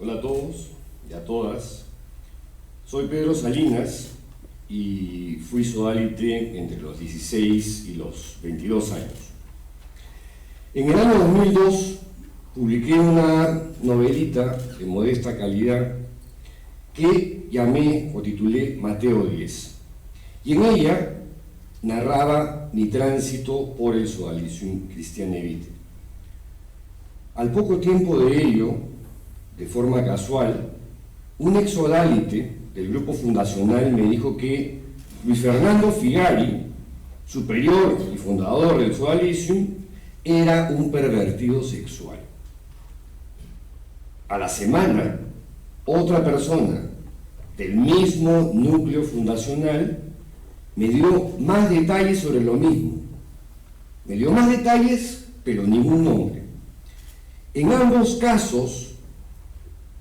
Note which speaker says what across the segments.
Speaker 1: Hola a todos y a todas. Soy Pedro Salinas y fui sodalite entre los 16 y los 22 años. En el año 2002 publiqué una novelita de modesta calidad que llamé o titulé Mateo 10. Y en ella narraba mi tránsito por el Sodalicium Christiane Vitae. Al poco tiempo de ello, de forma casual, un ex sodalite del grupo fundacional me dijo que Luis Fernando Figari, superior y fundador del Sodalicium, era un pervertido sexual. A la semana, otra persona del mismo núcleo fundacional me dio más detalles sobre lo mismo. Me dio más detalles, pero ningún nombre. En ambos casos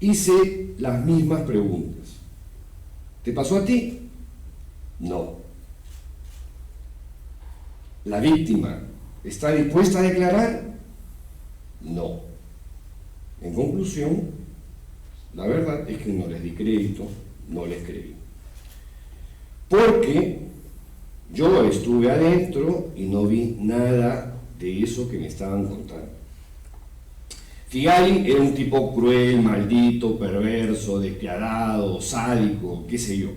Speaker 1: hice las mismas preguntas. ¿Te pasó a ti? No. ¿La víctima está dispuesta a declarar? No. En conclusión, la verdad es que no les di crédito, no les creí. Porque yo estuve adentro y no vi nada de eso que me estaban contando. Figari era un tipo cruel, maldito, perverso, despiadado, sádico, qué sé yo.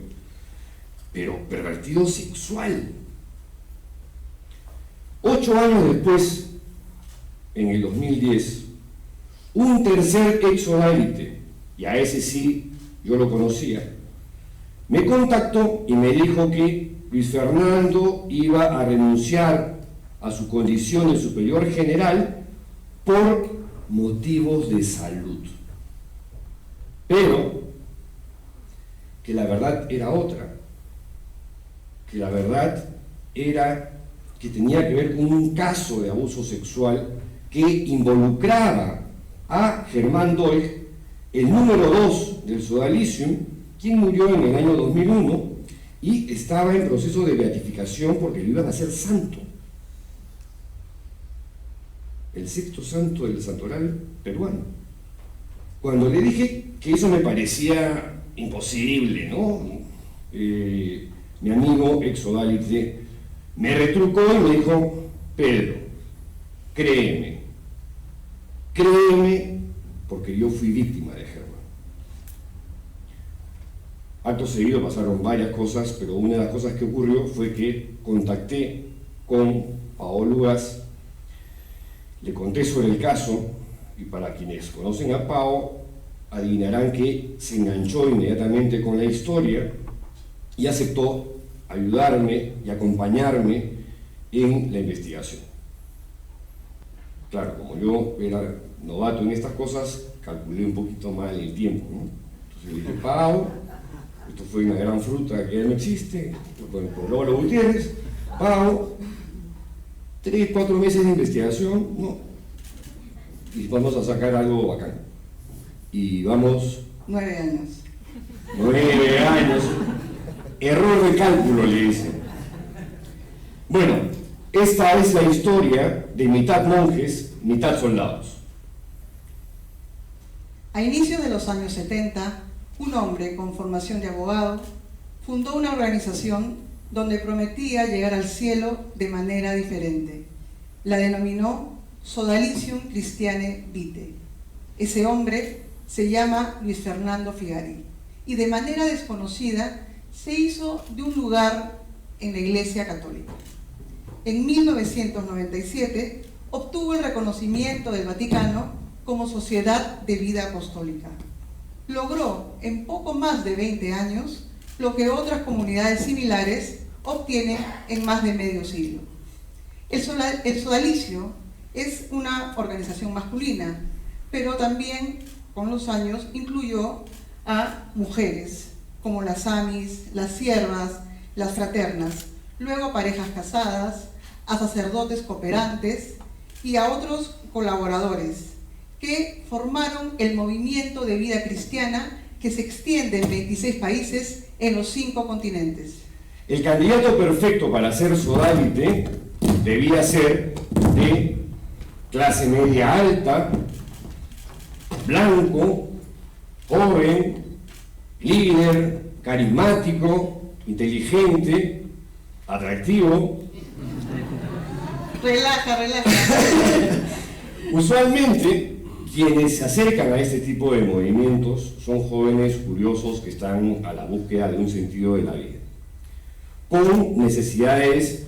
Speaker 1: Pero pervertido sexual. 8 años después, en el 2010, un tercer ex sodalite, y a ese sí yo lo conocía, me contactó y me dijo que Luis Fernando iba a renunciar a su condición de superior general por motivos de salud. Pero que la verdad era otra, que la verdad era que tenía que ver con un caso de abuso sexual que involucraba a Germán Dolch, el número 2 del Sodalicium, quien murió en el año 2001 y estaba en proceso de beatificación porque lo iban a hacer santo. El sexto santo del santoral peruano. Cuando le dije que eso me parecía imposible, ¿no? Mi amigo ex sodalite me retrucó y me dijo: Pedro, créeme, porque yo fui víctima de Germán. Acto seguido pasaron varias cosas, pero una de las cosas que ocurrió fue que contacté con Paolo Ugaz, le conté sobre el caso, y para quienes conocen a Pao, adivinarán que se enganchó inmediatamente con la historia y aceptó ayudarme y acompañarme en la investigación. Claro, como yo era novato en estas cosas, calculé un poquito mal el tiempo, ¿no? Entonces le dije: Pao, esto fue una gran fruta que ya no existe, por Lolo Gutiérrez. Pao, 3-4 meses de investigación, ¿no? Y vamos a sacar algo bacán. Y vamos...
Speaker 2: 9 años.
Speaker 1: 9 años. Error de cálculo, le dicen. Bueno, esta es la historia de mitad monjes, mitad soldados.
Speaker 2: A inicios de los años 70, un hombre con formación de abogado fundó una organización donde prometía llegar al cielo de manera diferente. La denominó Sodalicium Christiane Vitae. Ese hombre se llama Luis Fernando Figari y de manera desconocida se hizo de un lugar en la Iglesia Católica. En 1997 obtuvo el reconocimiento del Vaticano como Sociedad de Vida Apostólica. Logró en poco más de 20 años lo que otras comunidades similares obtienen en más de medio siglo. El Sodalicio es una organización masculina, pero también con los años incluyó a mujeres, como las amis, las siervas, las fraternas, luego a parejas casadas, a sacerdotes cooperantes y a otros colaboradores que formaron el movimiento de vida cristiana que se extiende en 26 países en los 5 continentes.
Speaker 1: El candidato perfecto para ser sodalite debía ser de clase media alta, blanco, joven, líder, carismático, inteligente, atractivo.
Speaker 2: Relaja.
Speaker 1: Usualmente, quienes se acercan a este tipo de movimientos son jóvenes curiosos que están a la búsqueda de un sentido de la vida, con necesidades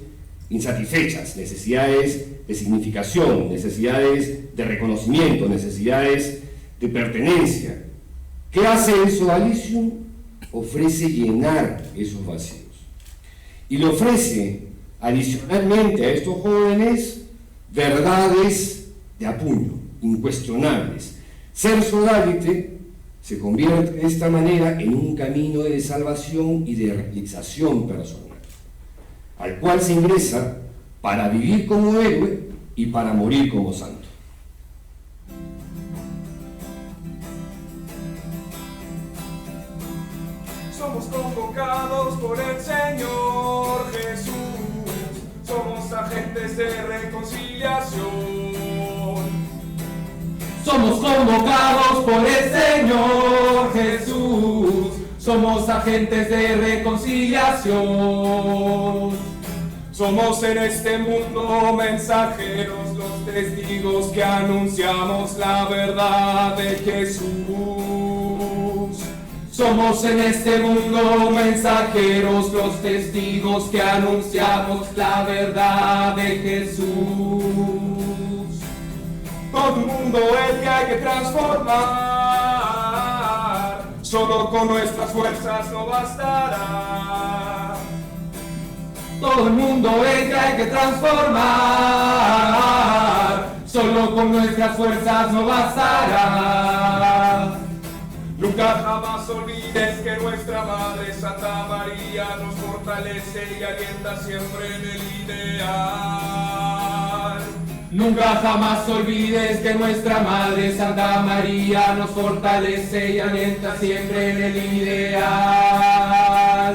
Speaker 1: insatisfechas, necesidades de significación, necesidades de reconocimiento, necesidades de pertenencia. ¿Qué hace el Sodalicium? Ofrece llenar esos vacíos. Y le ofrece adicionalmente a estos jóvenes verdades de apuño, incuestionables. Ser sodalite se convierte de esta manera en un camino de salvación y de realización personal, al cual se ingresa para vivir como héroe y para morir como santo.
Speaker 3: Somos convocados por el Señor Jesús, somos agentes de reconciliación.
Speaker 4: Somos convocados por el Señor Jesús, somos agentes de reconciliación.
Speaker 3: Somos en este mundo mensajeros, los testigos que anunciamos la verdad de Jesús.
Speaker 4: Somos en este mundo mensajeros, los testigos que anunciamos la verdad de Jesús.
Speaker 3: Todo un mundo el que hay que transformar, solo con nuestras fuerzas no bastará.
Speaker 4: Todo el mundo es que hay que transformar, solo con nuestras fuerzas no bastará.
Speaker 3: Nunca jamás olvides que nuestra Madre Santa María nos fortalece y alienta siempre en el ideal.
Speaker 4: Nunca jamás olvides que nuestra Madre Santa María nos fortalece y alienta siempre en el ideal.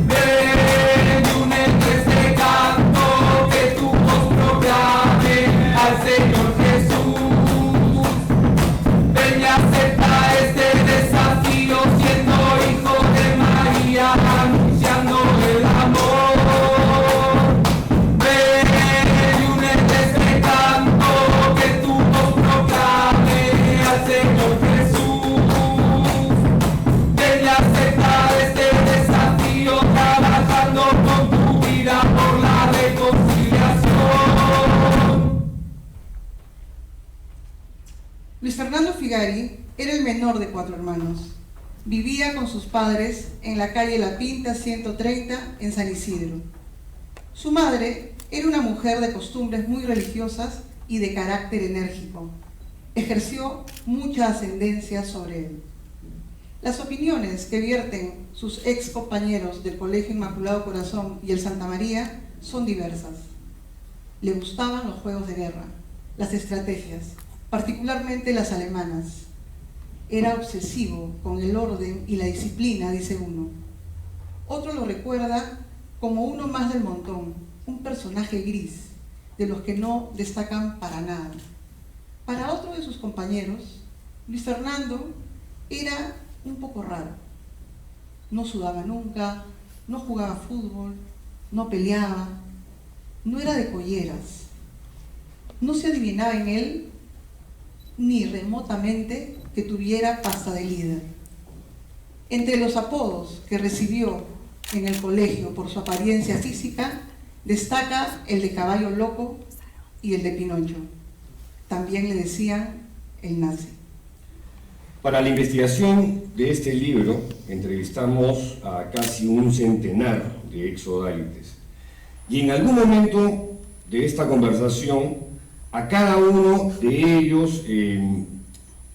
Speaker 4: Ven, únete a este canto, que tu voz proclame al Señor Jesús. Ven y acepta este desafío, siendo hijo de María, anunciando el amor. Ven y únete a este canto, que tu voz proclame al Señor Jesús. Ven y acepta este desafío, trabajando con tu vida por la reconciliación.
Speaker 2: Luis Fernando Figari era el menor de 4 hermanos. Vivía con sus padres en la calle La Pinta 130 en San Isidro. Su madre era una mujer de costumbres muy religiosas y de carácter enérgico. Ejerció mucha ascendencia sobre él. Las opiniones que vierten sus ex compañeros del Colegio Inmaculado Corazón y el Santa María son diversas. Le gustaban los juegos de guerra, las estrategias, particularmente las alemanas. Era obsesivo con el orden y la disciplina, dice uno. Otro lo recuerda como uno más del montón, un personaje gris, de los que no destacan para nada. Para otro de sus compañeros, Luis Fernando era un poco raro. No sudaba nunca, no jugaba fútbol, no peleaba, no era de colleras. No se adivinaba en él ni remotamente que tuviera pasta de líder. Entre los apodos que recibió en el colegio por su apariencia física, destaca el de Caballo Loco y el de Pinocho. También le decían el nazi.
Speaker 1: Para la investigación de este libro, entrevistamos a casi un centenar de exsodalites. Y en algún momento de esta conversación, a cada uno de ellos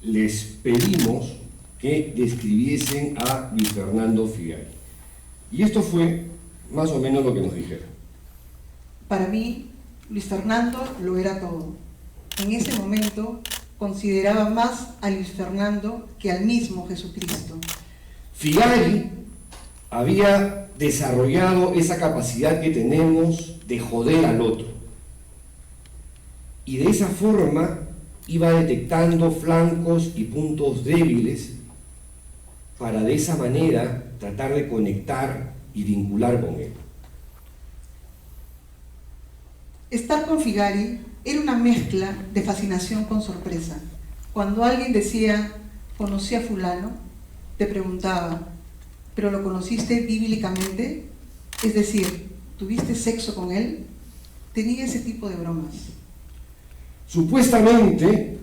Speaker 1: les pedimos que describiesen a Luis Fernando Figari. Y esto fue más o menos lo que nos dijeron.
Speaker 2: Para mí, Luis Fernando lo era todo. En ese momento consideraba más a Luis Fernando que al mismo Jesucristo.
Speaker 1: Figari había desarrollado esa capacidad que tenemos de joder al otro. Y de esa forma iba detectando flancos y puntos débiles para de esa manera tratar de conectar y vincular con él.
Speaker 2: Estar con Figari era una mezcla de fascinación con sorpresa. Cuando alguien decía, conocí a fulano, te preguntaba, ¿pero lo conociste bíblicamente? Es decir, ¿tuviste sexo con él? Tenía ese tipo de bromas.
Speaker 1: Supuestamente,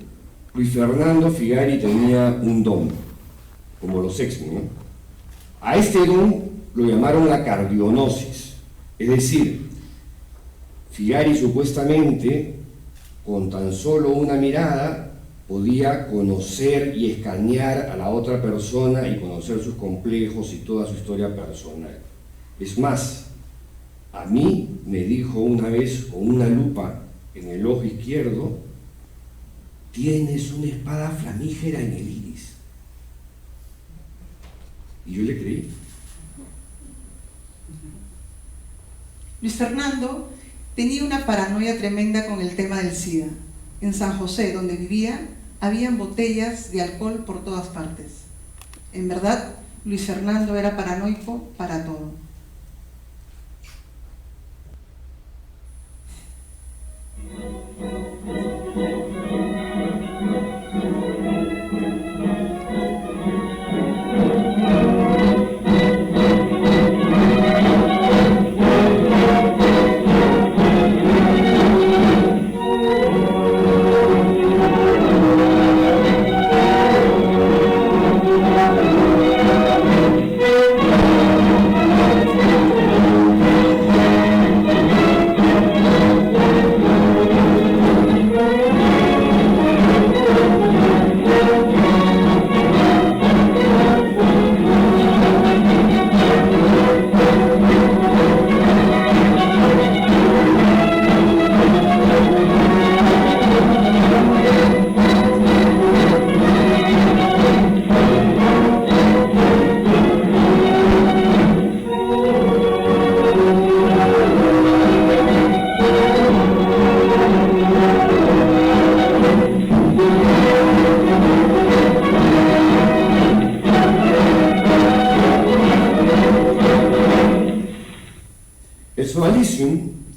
Speaker 1: Luis Fernando Figari tenía un don, como los X-Men, ¿no? A este don lo llamaron la cardionosis, es decir, Figari supuestamente, con tan solo una mirada, podía conocer y escanear a la otra persona y conocer sus complejos y toda su historia personal. Es más, a mí me dijo una vez con una lupa en el ojo izquierdo, tienes una espada flamígera en el iris. Y yo le creí.
Speaker 2: Luis Fernando tenía una paranoia tremenda con el tema del SIDA. En San José, donde vivía, habían botellas de alcohol por todas partes. En verdad, Luis Fernando era paranoico para todo.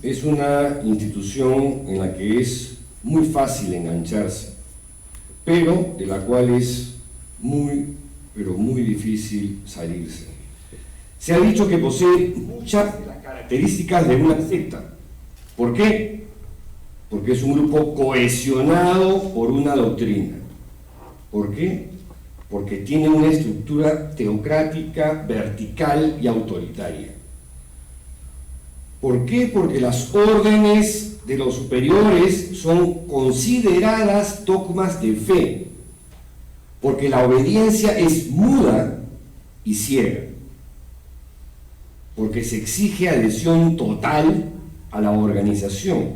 Speaker 1: Es una institución en la que es muy fácil engancharse, pero de la cual es pero muy difícil salirse. Se ha dicho que posee muchas de las características de una secta. ¿Por qué? Porque es un grupo cohesionado por una doctrina. ¿Por qué? Porque tiene una estructura teocrática, vertical y autoritaria. ¿Por qué? Porque las órdenes de los superiores son consideradas dogmas de fe, porque la obediencia es muda y ciega, porque se exige adhesión total a la organización.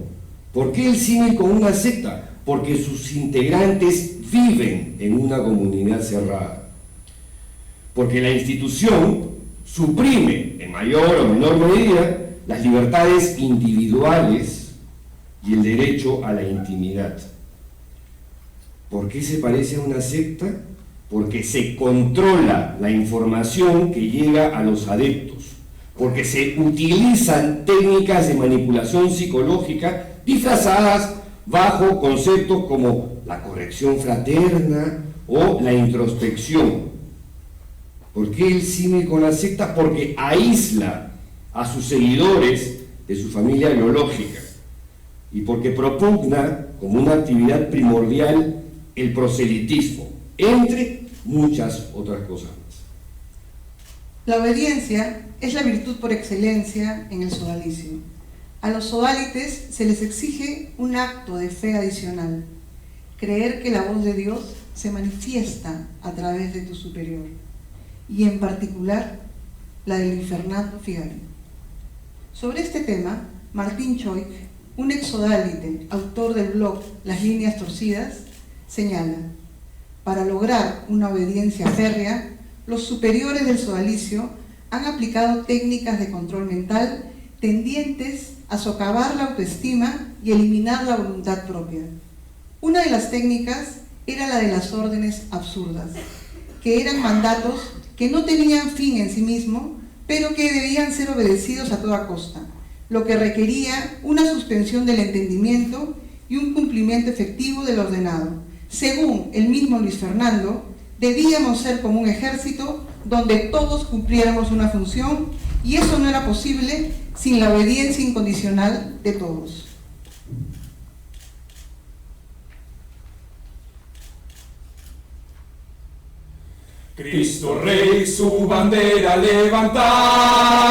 Speaker 1: ¿Por qué el símil con una secta? Porque sus integrantes viven en una comunidad cerrada, porque la institución suprime en mayor o menor medida las libertades individuales y el derecho a la intimidad. ¿Por qué se parece a una secta? Porque se controla la información que llega a los adeptos, porque se utilizan técnicas de manipulación psicológica disfrazadas bajo conceptos como la corrección fraterna o la introspección. ¿Por qué el símil con la secta? Porque aísla a sus seguidores de su familia biológica y porque propugna como una actividad primordial el proselitismo, entre muchas otras cosas más.
Speaker 2: La obediencia es la virtud por excelencia en el sodalicio. A los sodalites se les exige un acto de fe adicional, creer que la voz de Dios se manifiesta a través de tu superior, y en particular la de Luis Fernando Figari. Sobre este tema, Martín Choik, un exodálite, autor del blog Las Líneas Torcidas, señala: para lograr una obediencia férrea, los superiores del sodalicio han aplicado técnicas de control mental tendientes a socavar la autoestima y eliminar la voluntad propia. Una de las técnicas era la de las órdenes absurdas, que eran mandatos que no tenían fin en sí mismo, pero que debían ser obedecidos a toda costa, lo que requería una suspensión del entendimiento y un cumplimiento efectivo del ordenado. Según el mismo Luis Fernando, debíamos ser como un ejército donde todos cumpliéramos una función, y eso no era posible sin la obediencia incondicional de todos.
Speaker 3: Cristo Rey su bandera ha levantado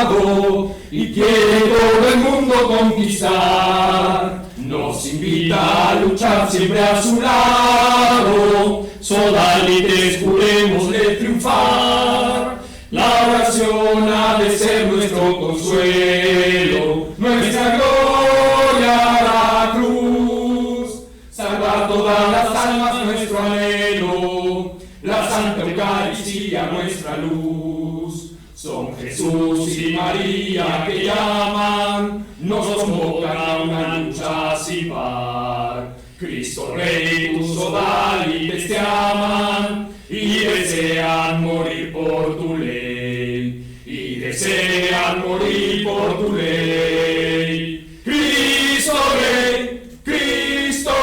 Speaker 3: y quiere todo el mundo conquistar. Nos invita a luchar siempre a su lado, sodalites juremos de triunfar. La oración ha de ser nuestro consuelo, nuestra gloria la cruz. Salvar todas las almas nuestro anhelo, la Santa Eucaristía nuestra luz. Son Jesús y María que llaman, nos convocan a una lucha sin par. Cristo Rey, tus sodalites te aman y desean morir por tu ley, y desean morir por tu ley. Cristo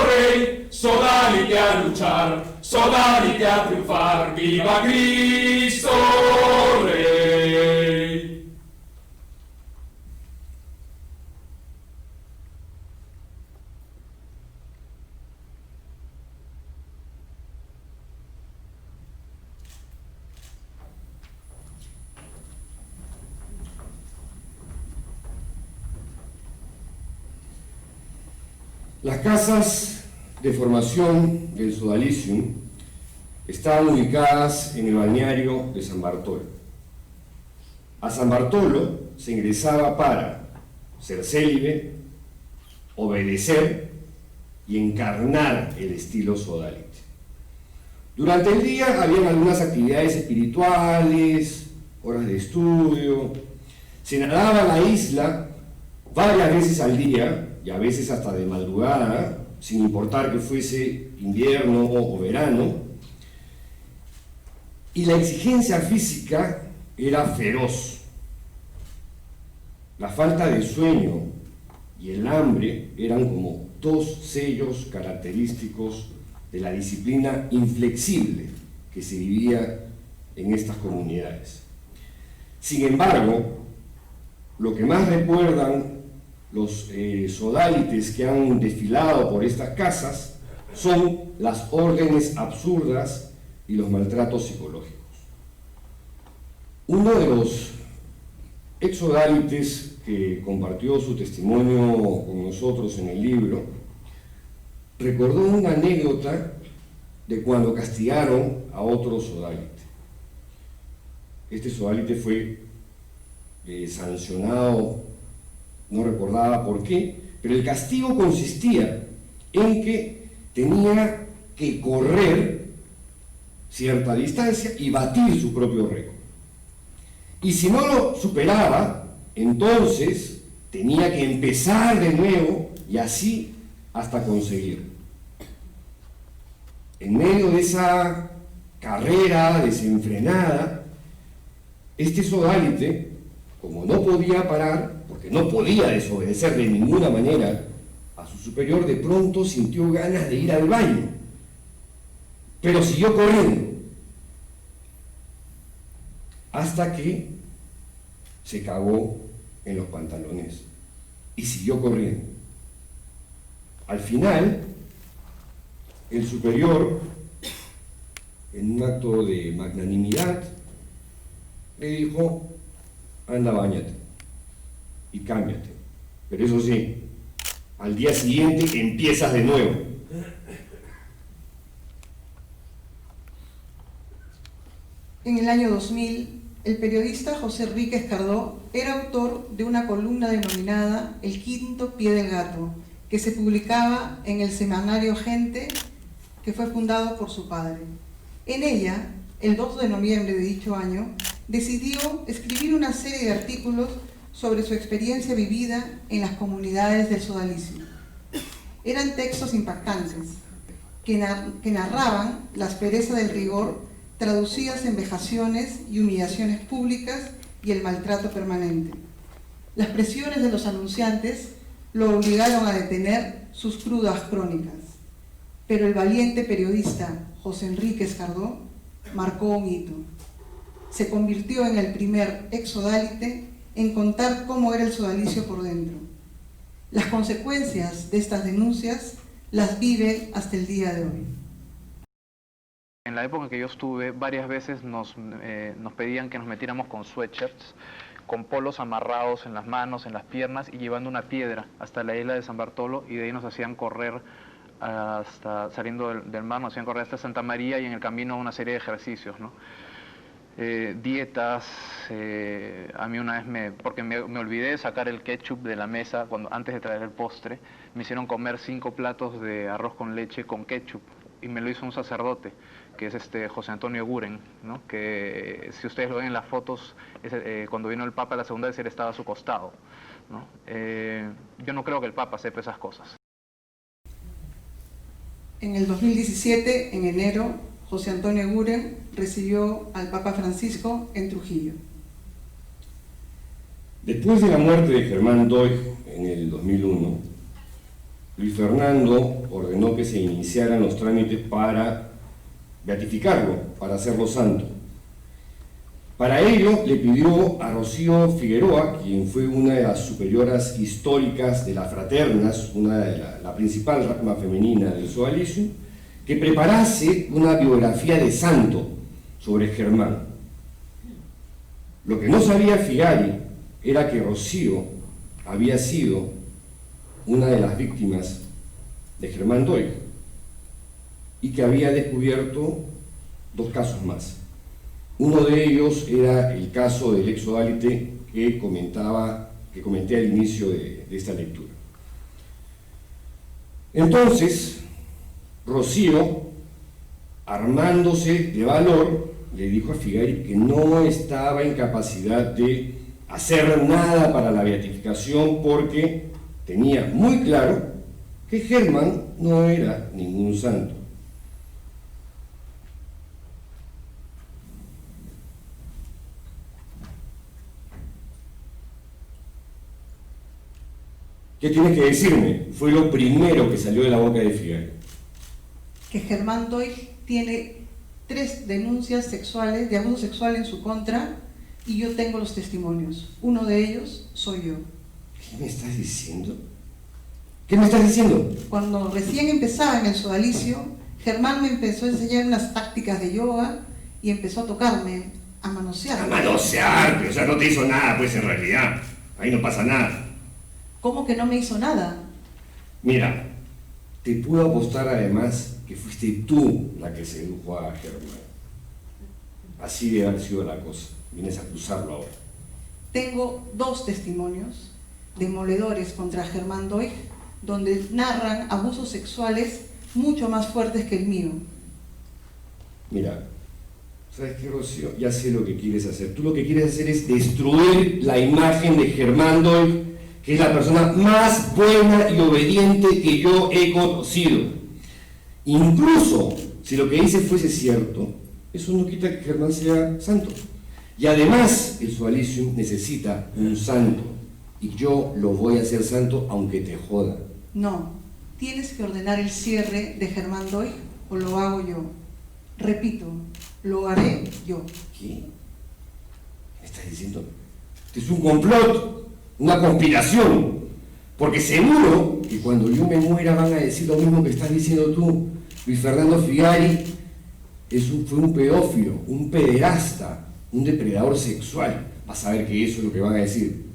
Speaker 3: Rey, sodalite a luchar, sodalite a triunfar, viva Cristo Rey.
Speaker 1: Las casas de formación del Sodalicium estaban ubicadas en el balneario de San Bartolo. A San Bartolo se ingresaba para ser célibe, obedecer y encarnar el estilo sodalite. Durante el día habían algunas actividades espirituales, horas de estudio, se nadaba la isla varias veces al día, y a veces hasta de madrugada, sin importar que fuese invierno o verano, y la exigencia física era feroz. La falta de sueño y el hambre eran como dos sellos característicos de la disciplina inflexible que se vivía en estas comunidades. Sin embargo, lo que más recuerdan los sodalites que han desfilado por estas casas son las órdenes absurdas y los maltratos psicológicos. Uno de los ex-sodalites que compartió su testimonio con nosotros en el libro recordó una anécdota de cuando castigaron a otro sodalite. Este sodalite fue sancionado, no recordaba por qué, pero el castigo consistía en que tenía que correr cierta distancia y batir su propio récord. Y si no lo superaba, entonces tenía que empezar de nuevo y así hasta conseguirlo. En medio de esa carrera desenfrenada, este sodalite, como no podía parar, porque no podía desobedecer de ninguna manera a su superior, de pronto sintió ganas de ir al baño, pero siguió corriendo, hasta que se cagó en los pantalones y siguió corriendo. Al final, el superior, en un acto de magnanimidad, le dijo: anda, báñate y cámbiate, pero eso sí, al día siguiente empiezas de nuevo.
Speaker 2: En el año 2000, el periodista José Enríquez Cardó era autor de una columna denominada El quinto pie del gato, que se publicaba en el semanario Gente, que fue fundado por su padre. En ella, el 2 de noviembre de dicho año, decidió escribir una serie de artículos sobre su experiencia vivida en las comunidades del sodalicio. Eran textos impactantes que narraban la aspereza del rigor traducidas en vejaciones y humillaciones públicas y el maltrato permanente. Las presiones de los anunciantes lo obligaron a detener sus crudas crónicas, pero el valiente periodista José Enrique Escardó marcó un hito. Se convirtió en el primer exodálite en contar cómo era el sodalicio por dentro. Las consecuencias de estas denuncias las vive hasta el día de hoy.
Speaker 5: En la época en que yo estuve, varias veces nos pedían que nos metiéramos con sweatshirts, con polos amarrados en las manos, en las piernas y llevando una piedra hasta la isla de San Bartolo, y de ahí nos hacían correr hasta, saliendo del mar, nos hacían correr hasta Santa María, y en el camino una serie de ejercicios, ¿no? Dietas, a mí una vez, porque me olvidé de sacar el ketchup de la mesa antes de traer el postre, me hicieron comer 5 platos de arroz con leche con ketchup, y me lo hizo un sacerdote, que es José Antonio Eguren, ¿no? Que si ustedes lo ven en las fotos, cuando vino el Papa la segunda vez, él estaba a su costado, ¿no? Yo no creo que el Papa sepa esas cosas.
Speaker 2: En el 2017, en enero, José Antonio Eguren recibió al Papa Francisco en Trujillo.
Speaker 1: Después de la muerte de Germán Doig en el 2001, Luis Fernando ordenó que se iniciaran los trámites para beatificarlo, para hacerlo santo. Para ello le pidió a Rocío Figueroa, quien fue una de las superioras históricas de las fraternas, la principal rama femenina del sodalicio, que preparase una biografía de santo sobre Germán. Lo que no sabía Figari era que Rocío había sido una de las víctimas de Germán Doig y que había descubierto 2 casos más. Uno de ellos era el caso del exodálite que comenté al inicio de esta lectura. Entonces, Rocío, armándose de valor, le dijo a Figari que no estaba en capacidad de hacer nada para la beatificación porque tenía muy claro que Germán no era ningún santo. ¿Qué tienes que decirme? Fue lo primero que salió de la boca de Figari.
Speaker 2: Que Germán Doig tiene 3 denuncias sexuales, de abuso sexual en su contra, y yo tengo los testimonios. Uno de ellos soy yo.
Speaker 1: ¿Qué me estás diciendo? ¿Qué me estás diciendo?
Speaker 2: Cuando recién empezaba en el sodalicio, Germán me empezó a enseñar unas tácticas de yoga y empezó a tocarme, a manosear.
Speaker 1: A manosear, o sea, no te hizo nada, pues en realidad. Ahí no pasa nada.
Speaker 2: ¿Cómo que no me hizo nada?
Speaker 1: Mira, te puedo apostar además que fuiste tú la que sedujo a Germán. Así debe haber sido la cosa. Vienes a acusarlo ahora.
Speaker 2: Tengo 2 testimonios demoledores contra Germán Doig, donde narran abusos sexuales mucho más fuertes que el mío.
Speaker 1: Mira, ¿sabes qué, Rocío? Ya sé lo que quieres hacer. Tú lo que quieres hacer es destruir la imagen de Germán Doig, que es la persona más buena y obediente que yo he conocido. Incluso si lo que dice fuese cierto, eso no quita que Germán sea santo. Y además, el sodalicio necesita un santo. Y yo lo voy a hacer santo aunque te joda.
Speaker 2: No, tienes que ordenar el cierre de Germán Doig o lo hago yo. Repito, lo haré yo.
Speaker 1: ¿Qué? ¿Qué me estás diciendo? Este es un complot, una conspiración. Porque seguro que cuando yo me muera van a decir lo mismo que estás diciendo tú. Luis Fernando Figari fue un pedófilo, un pederasta, un depredador sexual. Vas a ver que eso es lo que van a decir.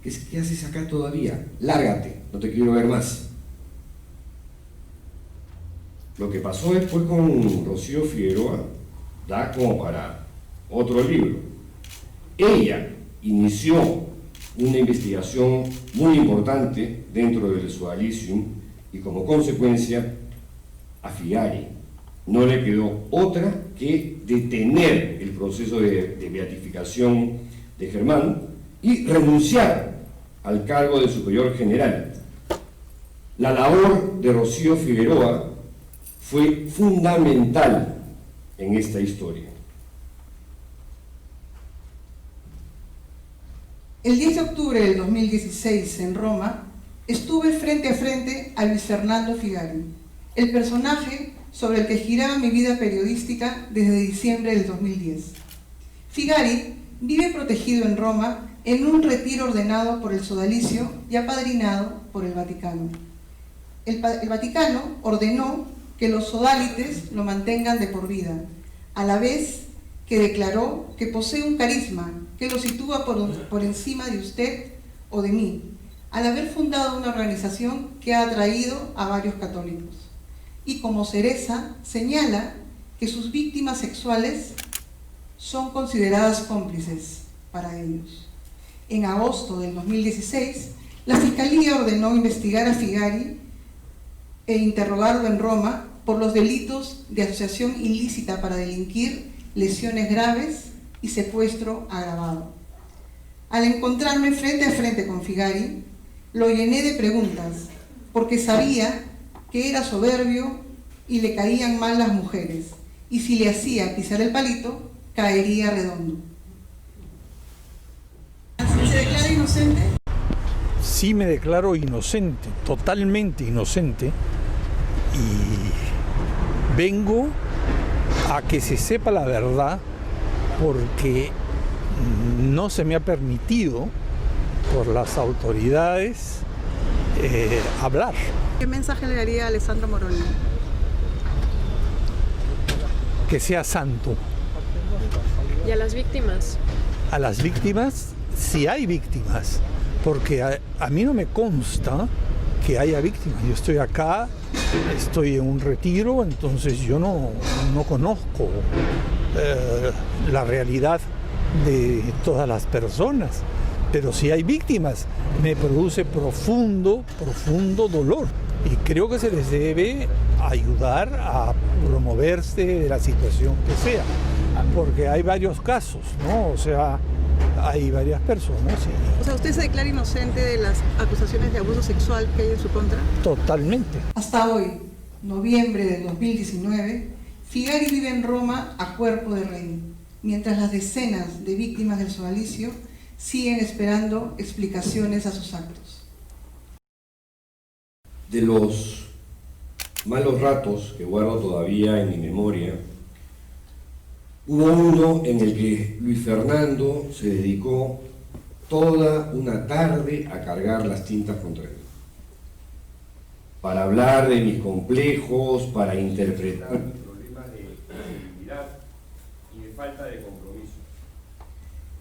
Speaker 1: ¿Qué haces acá todavía? Lárgate, no te quiero ver más. Lo que pasó después con Rocío Figueroa da como para otro libro. Ella inició una investigación muy importante dentro del sodalicium y como consecuencia a Figari no le quedó otra que detener el proceso de beatificación de Germán y renunciar al cargo de superior general. La labor de Rocío Figueroa fue fundamental en esta historia.
Speaker 2: El 10 de octubre del 2016, en Roma, estuve frente a frente a Luis Fernando Figari, el personaje sobre el que giraba mi vida periodística desde diciembre del 2010. Figari vive protegido en Roma en un retiro ordenado por el sodalicio y apadrinado por el Vaticano. El Vaticano ordenó que los sodalites lo mantengan de por vida, a la vez que declaró que posee un carisma que lo sitúa por encima de usted o de mí, al haber fundado una organización que ha atraído a varios católicos. Y como cereza, señala que sus víctimas sexuales son consideradas cómplices para ellos. En agosto del 2016, la Fiscalía ordenó investigar a Figari e interrogarlo en Roma por los delitos de asociación ilícita para delinquir, lesiones graves y secuestro agravado. Al encontrarme frente a frente con Figari, lo llené de preguntas, porque sabía que era soberbio y le caían mal las mujeres, y si le hacía pisar el palito, caería redondo. ¿Se declara inocente?
Speaker 6: Sí, me declaro inocente, totalmente inocente, y vengo a que se sepa la verdad, porque no se me ha permitido por las autoridades hablar.
Speaker 2: ¿Qué mensaje le daría a Alessandro Moroni?
Speaker 6: Que sea santo.
Speaker 7: ¿Y a las víctimas?
Speaker 6: A las víctimas, si hay víctimas, porque a mí no me consta que haya víctimas. Yo estoy acá, estoy en un retiro, entonces yo no conozco la realidad de todas las personas, pero si hay víctimas me produce profundo dolor, y creo que se les debe ayudar a promoverse de la situación que sea, porque hay varios casos, ¿no? O sea, hay varias personas.
Speaker 2: O sea, ¿usted se declara inocente de las acusaciones de abuso sexual que hay en su contra?
Speaker 6: Totalmente.
Speaker 2: Hasta hoy, noviembre del 2019, Figari vive en Roma a cuerpo de rey, mientras las decenas de víctimas del sodalicio siguen esperando explicaciones a sus actos.
Speaker 1: De los malos ratos que guardo todavía en mi memoria, hubo uno en el que Luis Fernando se dedicó toda una tarde a cargar las tintas contra mí, para hablar de mis complejos, para interpretar mis problemas de intimidad y de falta de compromiso.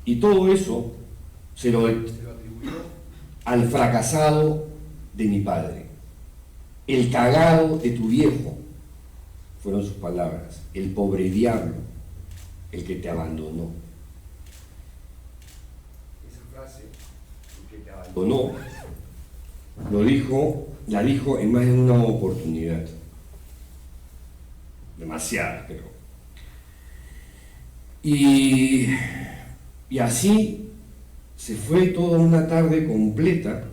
Speaker 1: Y todo eso se lo atribuyó al fracasado de mi padre. El cagado de tu viejo, fueron sus palabras. El pobre diablo, el que te abandonó. Esa frase, el que te abandonó, la dijo en más de una oportunidad. Demasiadas, pero. Y así se fue toda una tarde completa,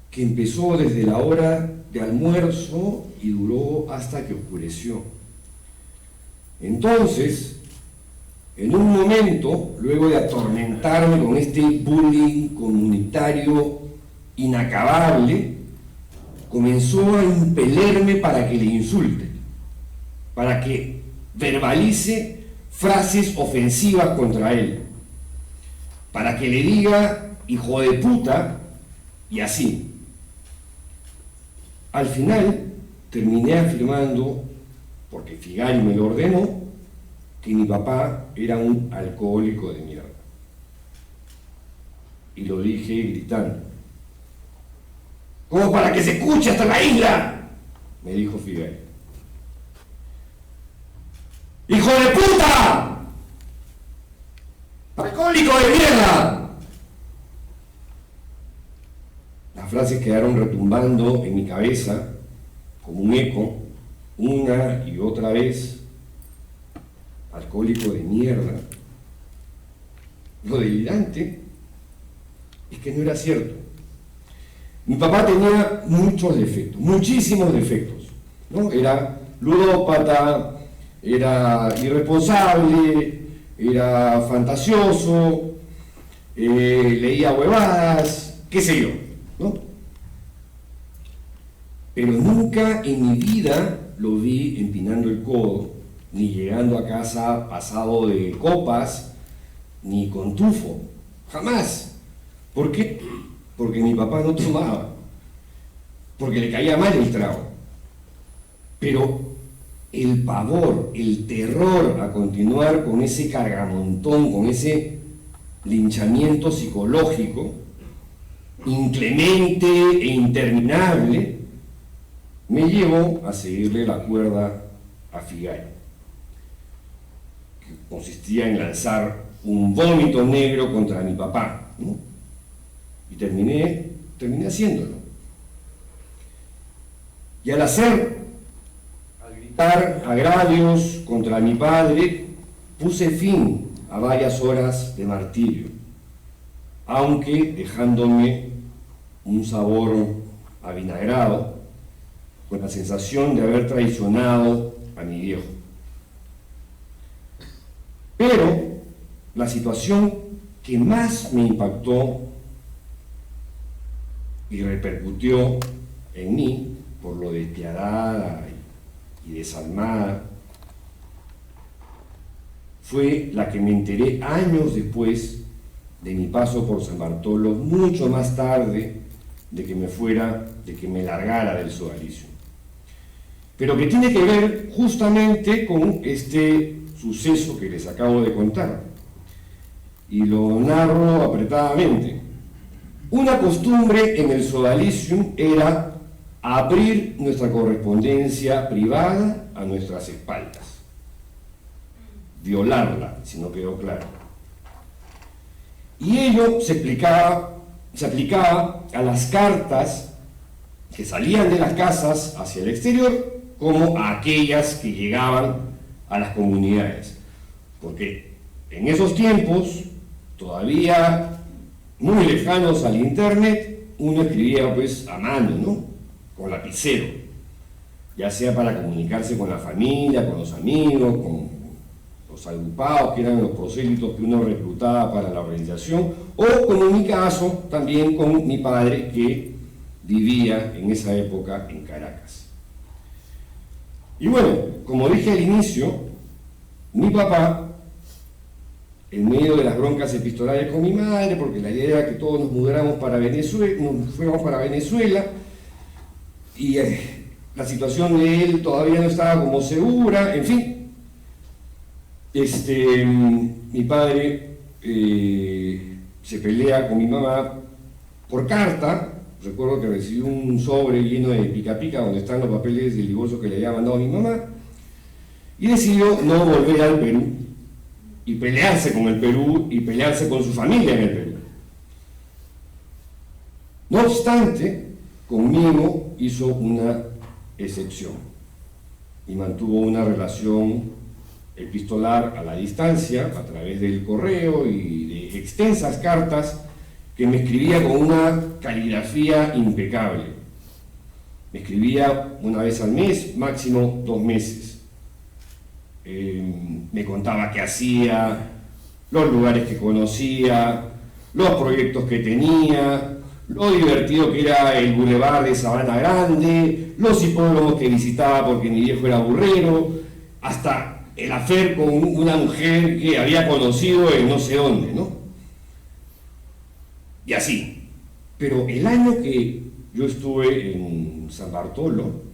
Speaker 1: que empezó desde la hora de almuerzo y duró hasta que oscureció. Entonces, en un momento, luego de atormentarme con este bullying comunitario inacabable, comenzó a impelerme para que le insulte, para que verbalice frases ofensivas contra él, para que le diga hijo de puta y así. Al final terminé afirmando, porque Figari me lo ordenó, que mi papá era un alcohólico de mierda. Y lo dije gritando. ¡Como para que se escuche hasta la isla!, me dijo Figari. ¡Hijo de puta! ¡Alcohólico de mierda! Las frases quedaron retumbando en mi cabeza como un eco, una y otra vez. Alcohólico de mierda. Lo delirante es que no era cierto. Mi papá tenía muchos defectos, muchísimos defectos, ¿no? Era ludópata, era irresponsable, era fantasioso, leía huevadas, qué sé yo, ¿no? Pero nunca en mi vida lo vi empinando el codo, ni llegando a casa pasado de copas, ni con tufo, jamás. ¿Por qué? Porque mi papá no tomaba, porque le caía mal el trago. Pero el pavor, el terror a continuar con ese cargamontón, con ese linchamiento psicológico, inclemente e interminable, me llevó a seguirle la cuerda a Figari, que consistía en lanzar un vómito negro contra mi papá, ¿no? Y terminé haciéndolo. Y al gritar agravios contra mi padre, puse fin a varias horas de martirio, aunque dejándome un sabor avinagrado, con la sensación de haber traicionado a mi viejo. Pero la situación que más me impactó y repercutió en mí, por lo despiadada y desalmada, fue la que me enteré años después de mi paso por San Bartolo, mucho más tarde de que me largara del sodalicio. Pero que tiene que ver justamente con este suceso que les acabo de contar. Y lo narro apretadamente. Una costumbre en el sodalicium era abrir nuestra correspondencia privada a nuestras espaldas. Violarla, si no quedó claro. Y ello se aplicaba a las cartas que salían de las casas hacia el exterior, como a aquellas que llegaban a las comunidades. Porque en esos tiempos, todavía muy lejanos al internet, uno escribía pues a mano, ¿no? Con lapicero, ya sea para comunicarse con la familia, con los amigos, con los agrupados, que eran los prosélitos que uno reclutaba para la organización, o como en mi caso, también con mi padre, que vivía en esa época en Caracas. Y bueno, como dije al inicio, mi papá, en medio de las broncas epistolares con mi madre, porque la idea era que todos nos mudáramos para Venezuela, nos fuéramos para Venezuela, y la situación de él todavía no estaba como segura, en fin. Mi padre se pelea con mi mamá por carta. Recuerdo que recibí un sobre lleno de pica pica donde están los papeles del divorcio que le había mandado a mi mamá, y decidió no volver al Perú y pelearse con el Perú y pelearse con su familia en el Perú. No obstante, conmigo hizo una excepción y mantuvo una relación epistolar a la distancia, a través del correo y de extensas cartas que me escribía con una caligrafía impecable. Me escribía una vez al mes, máximo 2 meses. Me contaba qué hacía, los lugares que conocía, los proyectos que tenía, lo divertido que era el bulevar de Sabana Grande, los hipódromos que visitaba porque mi viejo era burrero, hasta el afer con una mujer que había conocido en no sé dónde, ¿no? Y así. Pero el año que yo estuve en San Bartolo,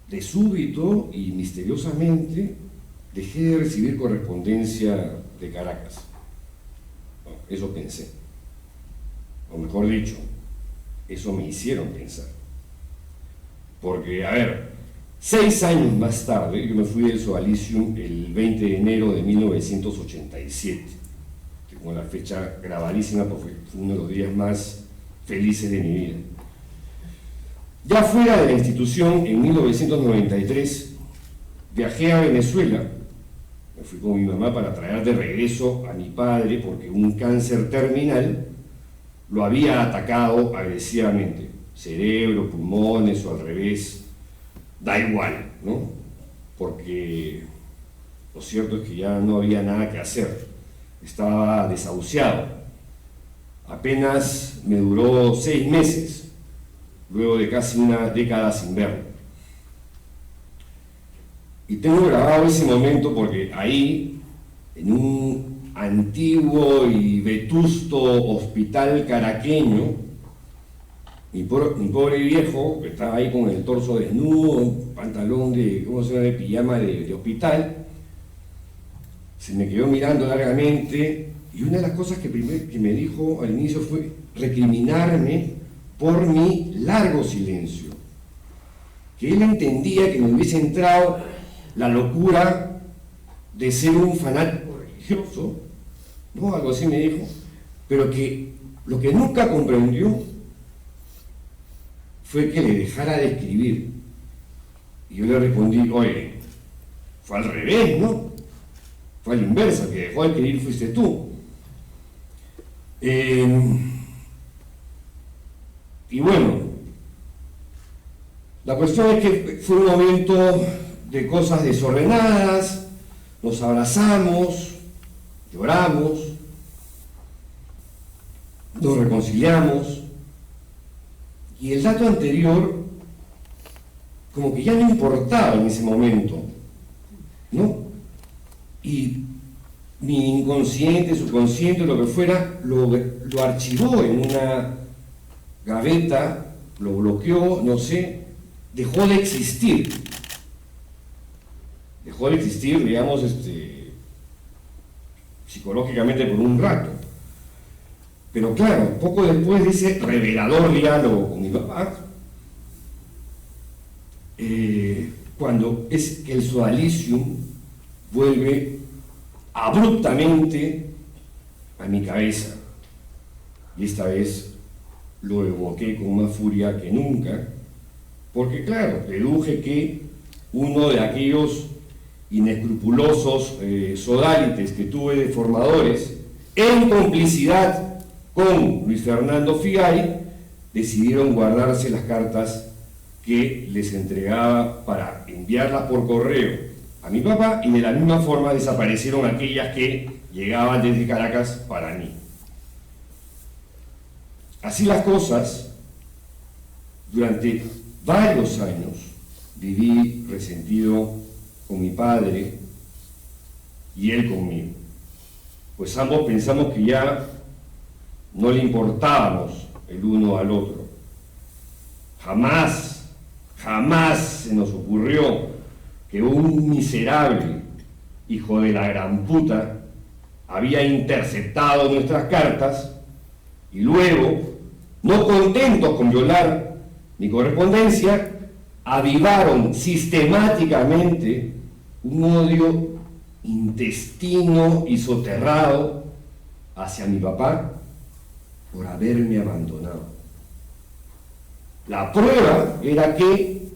Speaker 1: de súbito y misteriosamente dejé de recibir correspondencia de Caracas. Bueno, eso pensé. O mejor dicho, eso me hicieron pensar. Porque, a ver, 6 años más tarde, yo me fui del Sodalicium el 20 de enero de 1987. Con la fecha grabadísima porque fue uno de los días más felices de mi vida. Ya fuera de la institución, en 1993, viajé a Venezuela, me fui con mi mamá para traer de regreso a mi padre porque un cáncer terminal lo había atacado agresivamente, cerebro, pulmones o al revés, da igual, ¿no? porque lo cierto es que ya no había nada que hacer, estaba desahuciado. Apenas me duró 6 meses, luego de casi una década sin verlo. Y tengo grabado ese momento porque ahí, en un antiguo y vetusto hospital caraqueño, mi pobre viejo, que estaba ahí con el torso desnudo, un pantalón de, ¿cómo se llama?, de pijama de hospital, se me quedó mirando largamente, y una de las cosas que me dijo al inicio fue recriminarme por mi largo silencio. Que él entendía que me hubiese entrado la locura de ser un fanático religioso, ¿no? Algo así me dijo, pero que lo que nunca comprendió fue que le dejara de escribir. Y yo le respondí, oye, fue al revés, ¿no? Fue a la inversa, que dejó de escribir fuiste tú. Y bueno, la cuestión es que fue un momento de cosas desordenadas, nos abrazamos, lloramos, nos reconciliamos, y el dato anterior como que ya no importaba en ese momento, ¿no? Y mi inconsciente, subconsciente, lo que fuera, lo archivó en una gaveta, lo bloqueó, no sé, dejó de existir. Dejó de existir, digamos, psicológicamente por un rato. Pero claro, poco después de ese revelador diálogo con mi papá, cuando es que el sodalicium vuelve abruptamente a mi cabeza, y esta vez lo evoqué con más furia que nunca, porque claro, deduje que uno de aquellos inescrupulosos sodalites que tuve de formadores, en complicidad con Luis Fernando Figay, decidieron guardarse las cartas que les entregaba para enviarlas por correo a mi papá, y de la misma forma desaparecieron aquellas que llegaban desde Caracas para mí. Así las cosas, durante varios años viví resentido con mi padre y él conmigo, pues ambos pensamos que ya no le importábamos el uno al otro. Jamás se nos ocurrió que un miserable hijo de la gran puta había interceptado nuestras cartas y luego, no contentos con violar mi correspondencia, avivaron sistemáticamente un odio intestino y soterrado hacia mi papá por haberme abandonado. La prueba era que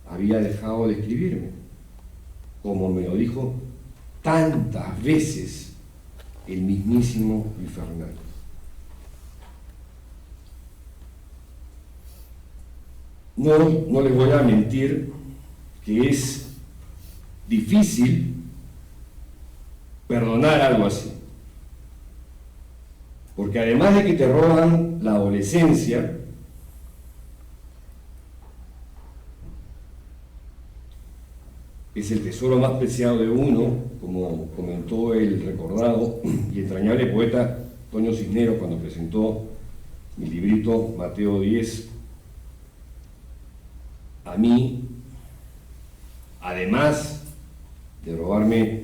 Speaker 1: había dejado de escribirme, como me lo dijo tantas veces el mismísimo Luis Fernando. No les voy a mentir que es difícil perdonar algo así, porque además de que te roban la adolescencia, es el tesoro más preciado de uno, como comentó el recordado y entrañable poeta Toño Cisneros cuando presentó mi librito Mateo 10. A mí, además de robarme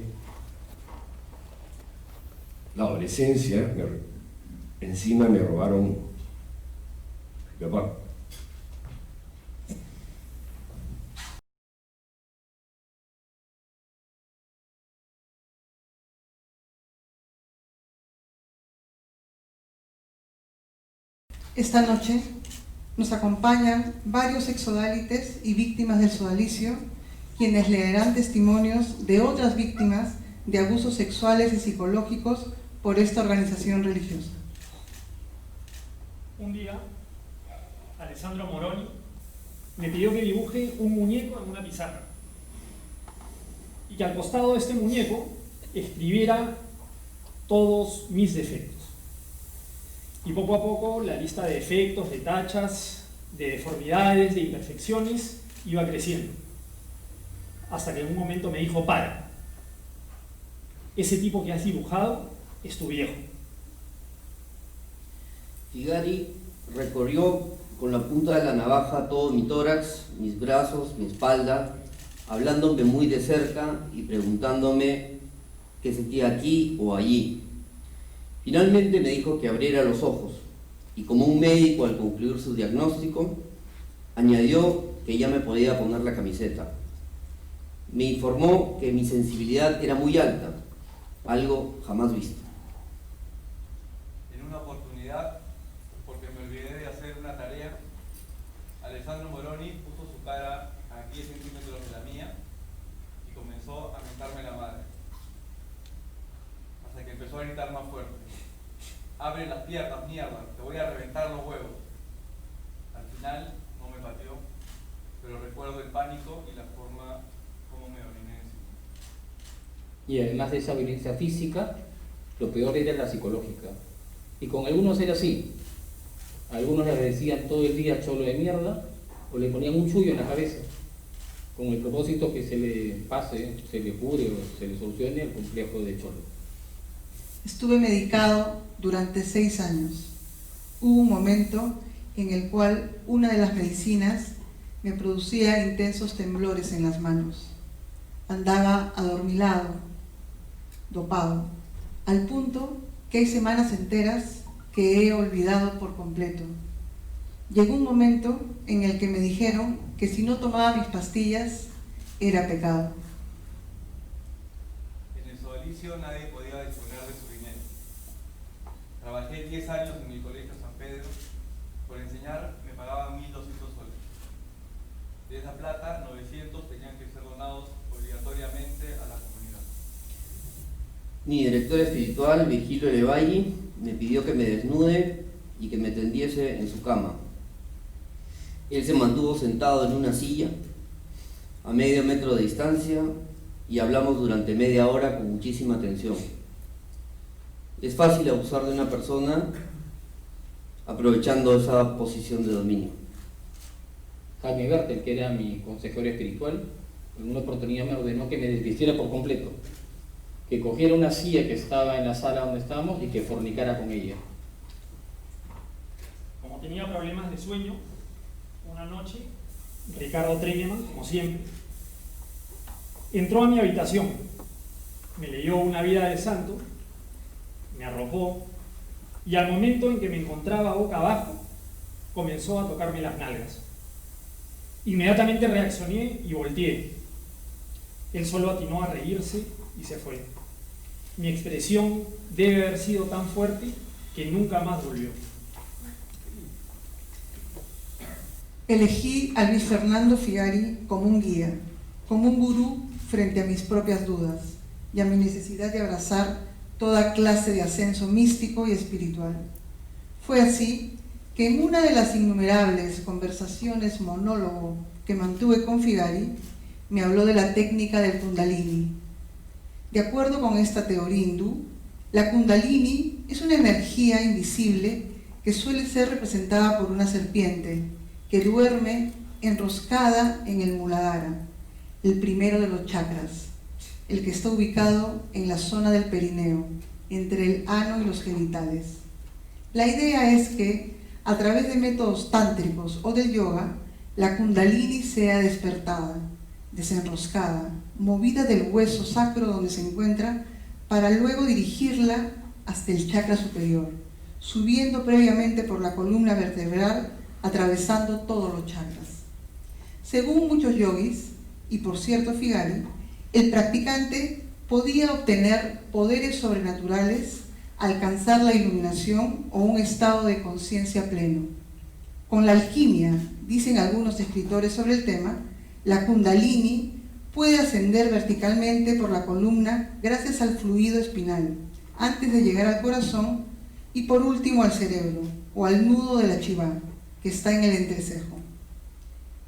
Speaker 1: la adolescencia, encima me robaron mi papá.
Speaker 2: Esta noche nos acompañan varios exsodalites y víctimas del sodalicio, quienes leerán testimonios de otras víctimas de abusos sexuales y psicológicos por esta organización religiosa.
Speaker 8: Un día, Alessandro Moroni me pidió que dibuje un muñeco en una pizarra. y que al costado de este muñeco escribiera todos mis defectos. Y poco a poco la lista de defectos, de tachas, de deformidades, de imperfecciones iba creciendo. Hasta que en un momento me dijo: para, ese tipo que has dibujado es tu viejo.
Speaker 9: Figari recorrió con la punta de la navaja todo mi tórax, mis brazos, mi espalda, hablándome muy de cerca y preguntándome qué sentía aquí o allí. Finalmente me dijo que abriera los ojos y, como un médico al concluir su diagnóstico, añadió que ya me podía poner la camiseta. Me informó que mi sensibilidad era muy alta, algo jamás visto.
Speaker 10: En una oportunidad, porque me olvidé de hacer una tarea, Alessandro Moroni puso su cara a 10 centímetros de la mía y comenzó a mentarme la madre, hasta que empezó a gritar más fuerte: abre las piernas, mierda, te voy a reventar los huevos. Al final no me pateó, pero recuerdo el pánico y la forma como me oriné encima.
Speaker 11: Y además de esa violencia física, lo peor era la psicológica. Y con algunos era así. A algunos les decían todo el día cholo de mierda, o le ponían un chullo en la cabeza, con el propósito que se le pase, se le cure o se le solucione el complejo de cholo.
Speaker 2: Estuve medicado durante 6 años. Hubo un momento en el cual una de las medicinas me producía intensos temblores en las manos. Andaba adormilado, dopado, al punto que hay semanas enteras que he olvidado por completo. Llegó un momento en el que me dijeron que si no tomaba mis pastillas era pecado.
Speaker 10: En el sodalicio nadie podía disponer de su dinero. Trabajé 10 años en el colegio San Pedro. Por enseñar me pagaban 1.200 soles. De esa plata, 900 tenían que ser donados obligatoriamente a la comunidad.
Speaker 9: Mi director espiritual, Virgilio Levalli, me pidió que me desnude y que me tendiese en su cama. Él se mantuvo sentado en una silla a medio metro de distancia y hablamos durante media hora con muchísima atención. Es fácil abusar de una persona aprovechando esa posición de dominio.
Speaker 11: Jaime Bertel, que era mi consejero espiritual, en una oportunidad me ordenó que me desvistiera por completo, que cogiera una silla que estaba en la sala donde estábamos y que fornicara con ella.
Speaker 8: Como tenía problemas de sueño, una noche, Ricardo Treneman, como siempre, entró a mi habitación, me leyó una vida de santo, me arropó y al momento en que me encontraba boca abajo, comenzó a tocarme las nalgas. Inmediatamente reaccioné y volteé. Él solo atinó a reírse y se fue. Mi expresión debe haber sido tan fuerte que nunca más volvió.
Speaker 2: Elegí a Luis Fernando Figari como un guía, como un gurú frente a mis propias dudas y a mi necesidad de abrazar toda clase de ascenso místico y espiritual. Fue así que en una de las innumerables conversaciones monólogo que mantuve con Figari, me habló de la técnica del Kundalini. De acuerdo con esta teoría hindú, la Kundalini es una energía invisible que suele ser representada por una serpiente que duerme enroscada en el Muladhara, el primero de los chakras, el que está ubicado en la zona del perineo, entre el ano y los genitales. La idea es que, a través de métodos tántricos o del yoga, la Kundalini sea despertada, desenroscada, movida del hueso sacro donde se encuentra, para luego dirigirla hasta el chakra superior, subiendo previamente por la columna vertebral, atravesando todos los chakras. Según muchos yogis, y por cierto Figari, el practicante podía obtener poderes sobrenaturales, alcanzar la iluminación o un estado de conciencia pleno. Con la alquimia, dicen algunos escritores sobre el tema, la Kundalini puede ascender verticalmente por la columna gracias al fluido espinal, antes de llegar al corazón y por último al cerebro o al nudo de la chiva, que está en el entrecejo.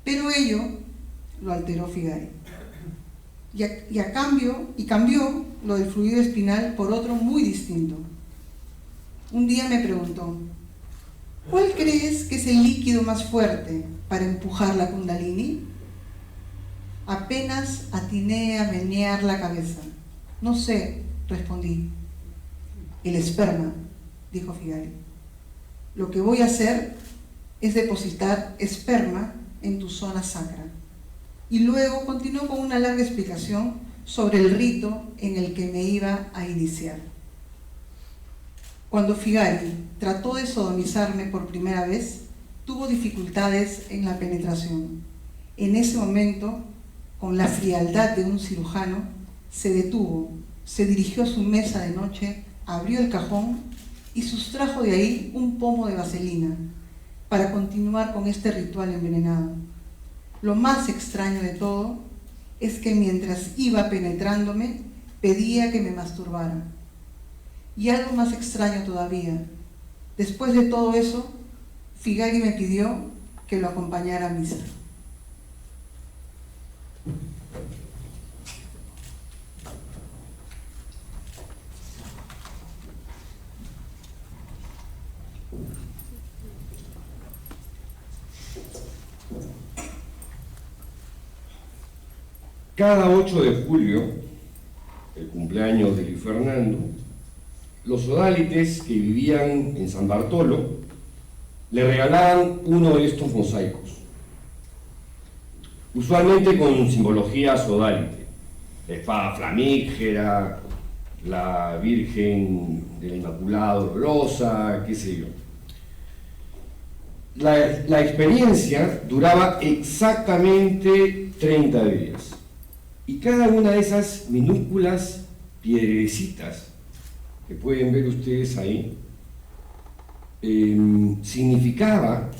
Speaker 2: Pero ello lo alteró Figari. y cambió lo del fluido espinal por otro muy distinto. Un día me preguntó: ¿cuál crees que es el líquido más fuerte para empujar la Kundalini? Apenas atiné a menear la cabeza. No sé, respondí. El esperma, dijo Figari. Lo que voy a hacer es depositar esperma en tu zona sacra. Y luego continuó con una larga explicación sobre el rito en el que me iba a iniciar. Cuando Figari trató de sodomizarme por primera vez, tuvo dificultades en la penetración. En ese momento, con la frialdad de un cirujano, se detuvo, se dirigió a su mesa de noche, abrió el cajón y sustrajo de ahí un pomo de vaselina para continuar con este ritual envenenado. Lo más extraño de todo es que mientras iba penetrándome, pedía que me masturbara. Y algo más extraño todavía, después de todo eso, Figari me pidió que lo acompañara a misa.
Speaker 1: Cada 8 de julio, el cumpleaños de Luis Fernando, los sodalites que vivían en San Bartolo le regalaban uno de estos mosaicos, usualmente con simbología sodalite, la espada flamígera, la Virgen del Inmaculado Dolorosa, qué sé yo. La experiencia duraba exactamente 30 días. Y cada una de esas minúsculas piedrecitas que pueden ver ustedes ahí, significaba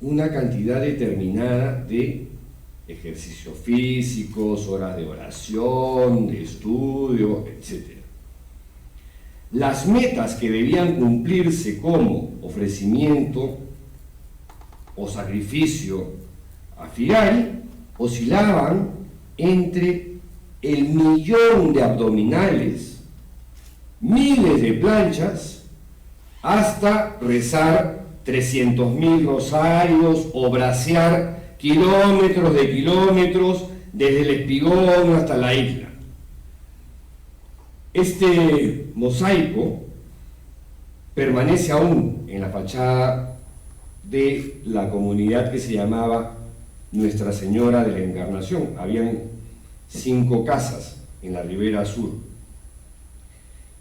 Speaker 1: una cantidad determinada de ejercicios físicos, horas de oración, de estudio, etc. Las metas que debían cumplirse como ofrecimiento o sacrificio a Figari oscilaban entre el 1.000.000 de abdominales, miles de planchas, hasta rezar 300.000 rosarios o bracear kilómetros de kilómetros desde el espigón hasta la isla. Este mosaico permanece aún en la fachada de la comunidad que se llamaba Nuestra Señora de la Encarnación. Habían 5 casas en la ribera sur.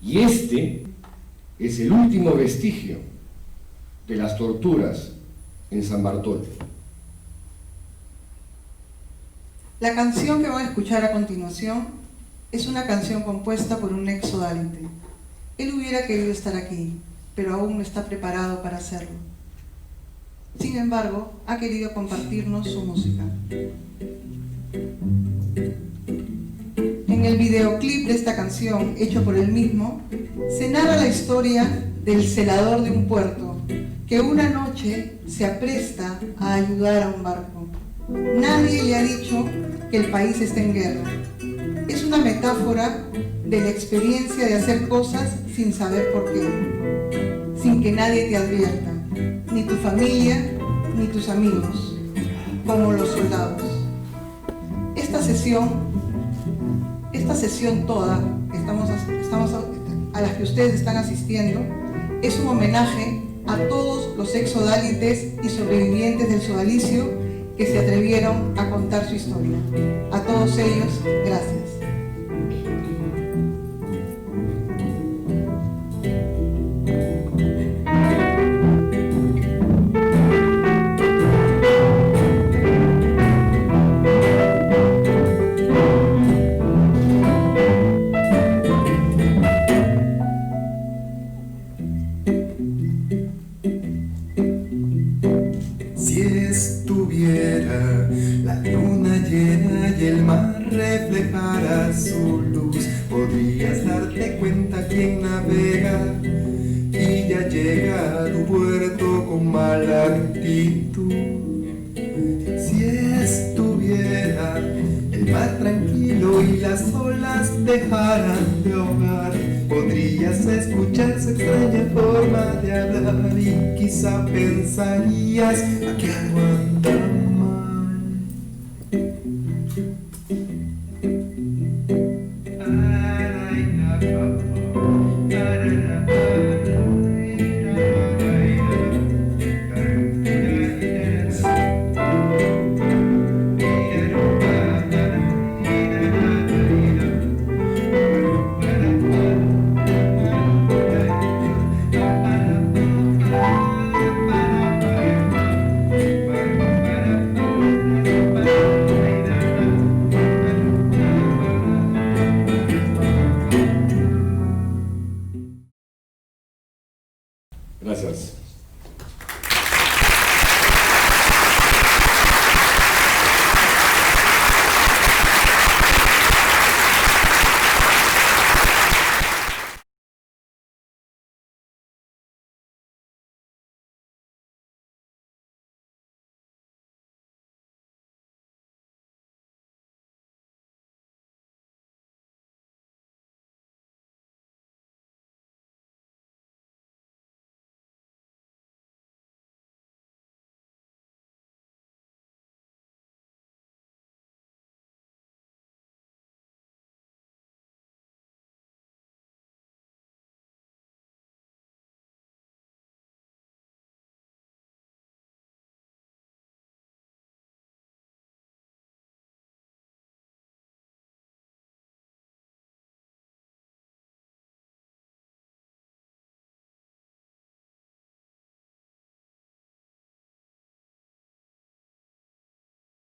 Speaker 1: Y este es el último vestigio de las torturas en San Bartolo.
Speaker 2: La canción que van a escuchar a continuación es una canción compuesta por un ex sodalite. Él hubiera querido estar aquí, pero aún no está preparado para hacerlo. Sin embargo, ha querido compartirnos su música. En el videoclip de esta canción, hecho por él mismo, se narra la historia del celador de un puerto que una noche se apresta a ayudar a un barco. Nadie le ha dicho que el país está en guerra. Es una metáfora de la experiencia de hacer cosas sin saber por qué, sin que nadie te advierta, ni tu familia, ni tus amigos, como los soldados. Esta sesión toda, a la que ustedes están asistiendo, es un homenaje a todos los ex-sodálites y sobrevivientes del sodalicio que se atrevieron a contar su historia. A todos ellos, gracias.
Speaker 12: Si estuviera el mar tranquilo y las olas dejarán de ahogar. Podrías escuchar su extraña forma de hablar y quizá pensarías que algo anda mal.
Speaker 1: Gracias.